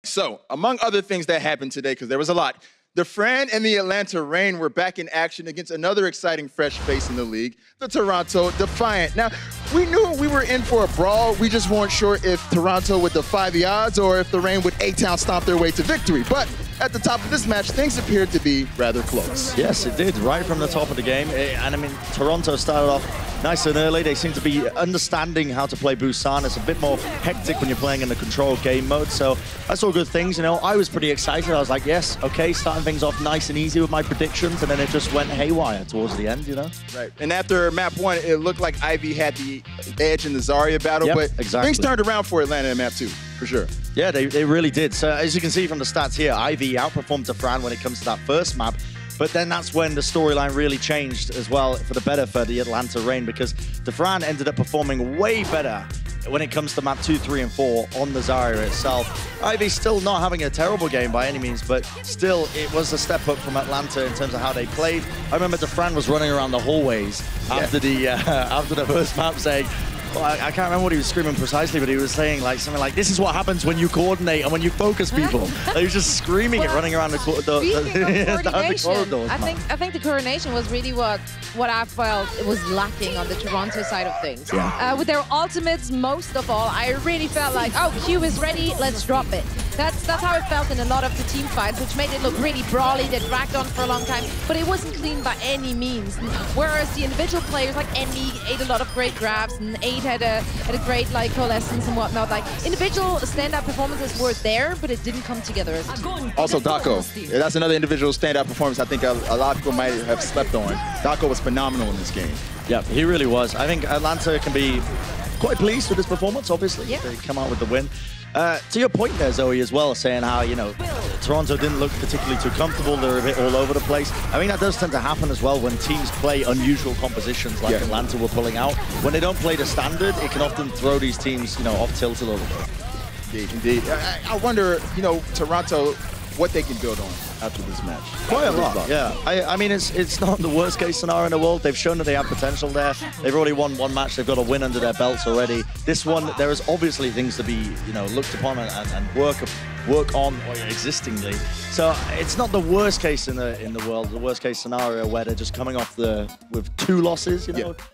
So, among other things that happened today, because there was a lot, the Fran and the Atlanta Reign were back in action against another exciting fresh face in the league, the Toronto Defiant. Now, we knew we were in for a brawl. We just weren't sure if Toronto would defy the odds or if the Reign would A-Town stomp their way to victory. But at the top of this match, things appeared to be rather close. Yes, it did, right from the top of the game. And I mean, Toronto started off nice and early. They seem to be understanding how to play Busan. It's a bit more hectic when you're playing in the controlled game mode. So I saw good things, you know. I was pretty excited. I was like, yes, okay, starting things off nice and easy with my predictions. And then it just went haywire towards the end, you know? Right. And after map 1, it looked like Ivy had the edge in the Zarya battle. Yep, but exactly. Things turned around for Atlanta in map 2, for sure. Yeah, they really did. So as you can see from the stats here, Ivy outperformed Defran when it comes to that first map. But then that's when the storyline really changed as well for the better for the Atlanta Reign, because Defran ended up performing way better when it comes to map 2, 3, and 4 on the Zarya itself. Ivy's still not having a terrible game by any means, but still it was a step up from Atlanta in terms of how they played. I remember Defran was running around the hallways after the first map saying, well, I can't remember what he was screaming precisely, but he was saying like something like, "This is what happens when you coordinate and when you focus people." He was just screaming it, running around the corridors. I think the coordination was really what I felt it was lacking on the Toronto side of things. Yeah. With their ultimates, most of all, I really felt like, oh, Q is ready, let's drop it. That's how it felt in a lot of the team fights, which made it look really brawly. They dragged on for a long time, but it wasn't clean by any means. Whereas the individual players like Envy ate a lot of great grabs, and Aid had a great like coalescence and whatnot. Like individual standout performances were there, but it didn't come together as a team. Also, Dako. That's another individual standout performance I think a lot of people might have slept on. Dako was phenomenal in this game. Yeah, he really was. I think Atlanta can be quite pleased with this performance, obviously. Yeah. They come out with the win. To your point there, Zoe, as well, saying how, you know, Toronto didn't look particularly too comfortable. They're a bit all over the place. I think that does tend to happen as well when teams play unusual compositions like Atlanta were pulling out. When they don't play the standard, it can often throw these teams, you know, off tilt a little bit. Indeed. I wonder, you know, Toronto, what they can build on after this match. Quite a lot, yeah. I mean, it's not the worst case scenario in the world. They've shown that they have potential there. They've already won one match. They've got a win under their belts already. This one, there is obviously things to be, you know, looked upon and work on existingly. So it's not the worst case in the world, the worst case scenario where they're just coming off with 2 losses, you know. Yeah.